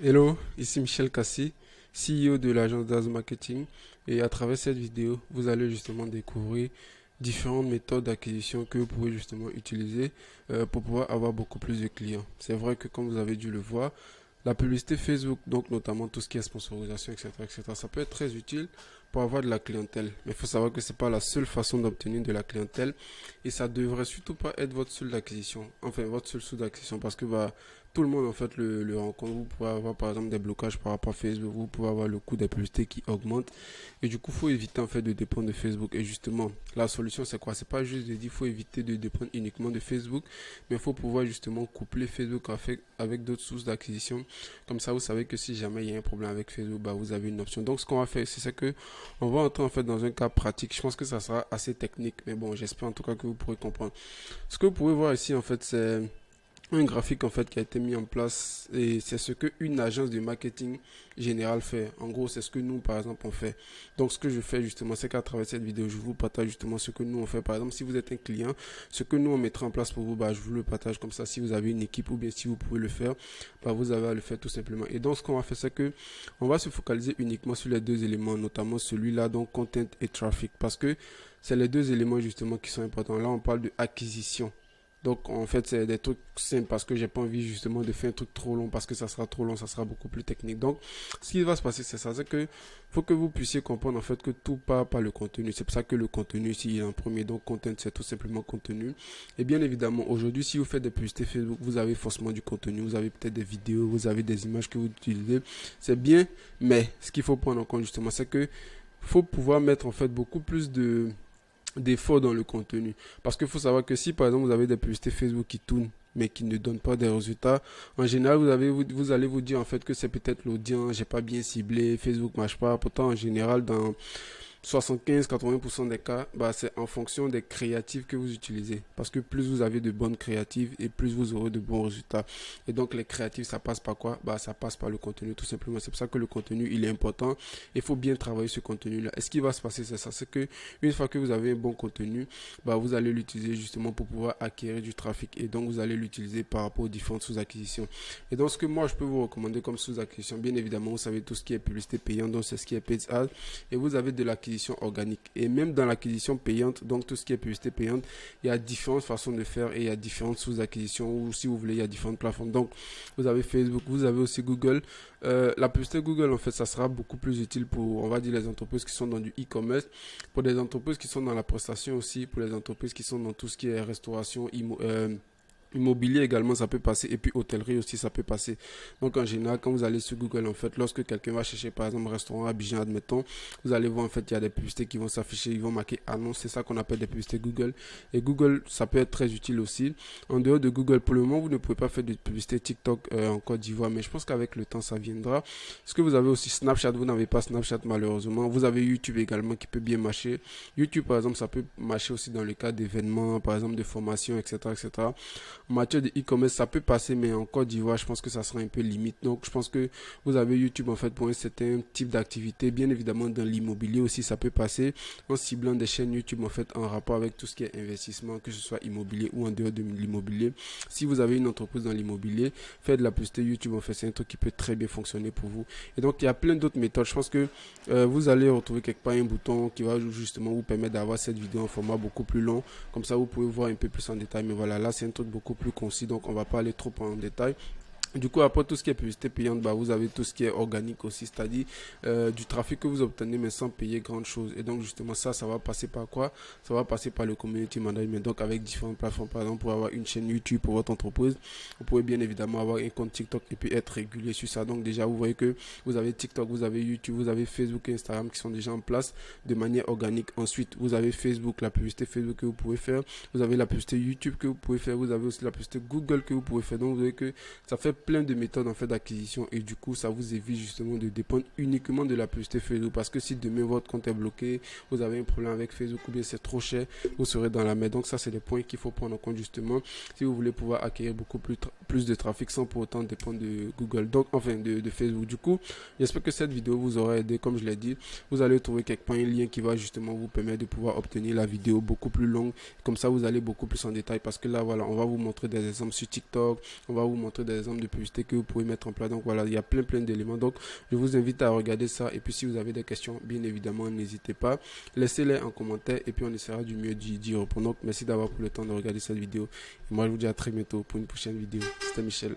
Hello, ici Michel Cassi, CEO de l'agence Daz Marketing. Et à travers cette vidéo, vous allez justement découvrir différentes méthodes d'acquisition que vous pouvez justement utiliser pour pouvoir avoir beaucoup plus de clients. C'est vrai que comme vous avez dû le voir, la publicité Facebook, donc notamment tout ce qui est sponsorisation, etc., etc., ça peut être très utile pour avoir de la clientèle. Mais il faut savoir que ce n'est pas la seule façon d'obtenir de la clientèle et ça devrait surtout pas être votre seule d'acquisition, enfin votre seul source d'acquisition parce que tout le monde en fait le rencontre. Vous pouvez avoir par exemple des blocages par rapport à Facebook, vous pouvez avoir le coût des publicités qui augmente et du coup il faut éviter en fait de dépendre de Facebook. Et justement la solution c'est quoi? C'est pas juste de dire il faut éviter de dépendre uniquement de Facebook, mais il faut pouvoir justement coupler Facebook avec d'autres sources d'acquisition. Comme ça vous savez que si jamais il y a un problème avec Facebook, bah, vous avez une option. Donc ce qu'on va faire c'est que on va entrer en fait dans un cas pratique. Je pense que ça sera assez technique, mais bon, j'espère en tout cas que vous pourrez comprendre. Ce que vous pouvez voir ici en fait, c'est un graphique en fait qui a été mis en place et c'est ce que une agence de marketing général fait. En gros, c'est ce que nous par exemple on fait. Donc ce que je fais justement, c'est qu'à travers cette vidéo, je vous partage justement ce que nous on fait. Par exemple, si vous êtes un client, ce que nous on mettra en place pour vous, bah je vous le partage comme ça. Si vous avez une équipe ou bien si vous pouvez le faire, bah vous avez à le faire tout simplement. Et donc ce qu'on va faire, c'est que on va se focaliser uniquement sur les deux éléments, notamment celui-là, donc content et traffic, parce que c'est les deux éléments justement qui sont importants. Là, on parle de acquisition. Donc en fait c'est des trucs simples parce que j'ai pas envie justement de faire un truc trop long parce que ça sera trop long, ça sera beaucoup plus technique. Donc ce qui va se passer c'est ça, c'est que faut que vous puissiez comprendre en fait que tout part par le contenu. C'est pour ça que le contenu ici il est en premier. Donc content c'est tout simplement contenu. Et bien évidemment aujourd'hui si vous faites des publicités Facebook, vous avez forcément du contenu, vous avez peut-être des vidéos, vous avez des images que vous utilisez. C'est bien, mais ce qu'il faut prendre en compte justement c'est que faut pouvoir mettre en fait beaucoup plus de d'efforts dans le contenu. Parce qu'il faut savoir que si par exemple vous avez des publicités Facebook qui tournent mais qui ne donnent pas des résultats, en général vous allez vous dire en fait que c'est peut-être l'audience, j'ai pas bien ciblé, Facebook marche pas. Pourtant en général dans 75-80% des cas, bah, c'est en fonction des créatives que vous utilisez. Parce que plus vous avez de bonnes créatives et plus vous aurez de bons résultats. Et donc les créatives, ça passe par quoi? Bah, ça passe par le contenu tout simplement. C'est pour ça que le contenu, il est important. Il faut bien travailler ce contenu-là. Et ce qui va se passer, c'est ça. C'est que une fois que vous avez un bon contenu, bah, vous allez l'utiliser justement pour pouvoir acquérir du trafic. Et donc vous allez l'utiliser par rapport aux différentes sous-acquisitions. Et donc ce que moi, je peux vous recommander comme sous-acquisition, bien évidemment, vous savez tout ce qui est publicité payante, donc c'est ce qui est paid ads. Et vous avez de l'acquisition organique. Et même dans l'acquisition payante, donc tout ce qui est publicité payante, il y a différentes façons de faire et il y a différentes sous-acquisitions ou si vous voulez, il y a différentes plateformes. Donc vous avez Facebook, vous avez aussi Google. La publicité Google, en fait, ça sera beaucoup plus utile pour, on va dire, les entreprises qui sont dans du e-commerce, pour des entreprises qui sont dans la prestation aussi, pour les entreprises qui sont dans tout ce qui est restauration, immobilier également ça peut passer et puis hôtellerie aussi ça peut passer. Donc en général quand vous allez sur Google en fait lorsque quelqu'un va chercher par exemple restaurant à Abidjan admettons, vous allez voir en fait il y a des publicités qui vont s'afficher, ils vont marquer annonce, c'est ça qu'on appelle des publicités Google. Et Google ça peut être très utile aussi. En dehors de Google pour le moment vous ne pouvez pas faire de publicité TikTok en Côte d'Ivoire, mais je pense qu'avec le temps ça viendra. Est-ce que vous avez aussi Snapchat? Vous n'avez pas Snapchat malheureusement. Vous avez YouTube également qui peut bien marcher. YouTube par exemple ça peut marcher aussi dans le cas d'événements par exemple de formation, etc., etc. En matière de e-commerce, ça peut passer, mais en Côte d'Ivoire, je pense que ça sera un peu limite. Donc, je pense que vous avez YouTube en fait pour un certain type d'activité. Bien évidemment, dans l'immobilier aussi, ça peut passer en ciblant des chaînes YouTube en fait en rapport avec tout ce qui est investissement, que ce soit immobilier ou en dehors de l'immobilier. Si vous avez une entreprise dans l'immobilier, faire de la publicité YouTube en fait, c'est un truc qui peut très bien fonctionner pour vous. Et donc, il y a plein d'autres méthodes. Je pense que vous allez retrouver quelque part un bouton qui va justement vous permettre d'avoir cette vidéo en format beaucoup plus long. Comme ça, vous pouvez voir un peu plus en détail. Mais voilà, là, c'est un truc beaucoup plus concis, donc on va pas aller trop en détail. Du coup, après tout ce qui est publicité payante, bah, vous avez tout ce qui est organique aussi, c'est-à-dire du trafic que vous obtenez mais sans payer grande chose. Et donc justement ça va passer par quoi? Ça va passer par le community management. Donc avec différentes plateformes, par exemple pour avoir une chaîne YouTube pour votre entreprise, vous pouvez bien évidemment avoir un compte TikTok et puis être régulier sur ça. Donc déjà vous voyez que vous avez TikTok, vous avez YouTube, vous avez Facebook et Instagram qui sont déjà en place de manière organique. Ensuite vous avez Facebook, la publicité Facebook que vous pouvez faire, vous avez la publicité YouTube que vous pouvez faire, vous avez aussi la publicité Google que vous pouvez faire. Donc vous voyez que ça fait plein de méthodes en fait d'acquisition et du coup ça vous évite justement de dépendre uniquement de la publicité Facebook parce que si demain votre compte est bloqué, vous avez un problème avec Facebook ou bien c'est trop cher, vous serez dans la merde. Donc ça c'est des points qu'il faut prendre en compte justement si vous voulez pouvoir acquérir beaucoup plus de trafic sans pour autant dépendre de Google, donc enfin de Facebook. Du coup j'espère que cette vidéo vous aura aidé. Comme je l'ai dit, vous allez trouver quelque part un lien qui va justement vous permettre de pouvoir obtenir la vidéo beaucoup plus longue, comme ça vous allez beaucoup plus en détail parce que là voilà on va vous montrer des exemples sur TikTok, on va vous montrer des exemples de publicité que vous pouvez mettre en place. Donc voilà, il y a plein d'éléments. Donc je vous invite à regarder ça. Et puis si vous avez des questions, bien évidemment, n'hésitez pas. Laissez-les en commentaire et puis on essaiera du mieux d'y répondre. Donc merci d'avoir pris le temps de regarder cette vidéo. Et moi, je vous dis à très bientôt pour une prochaine vidéo. C'était Michel.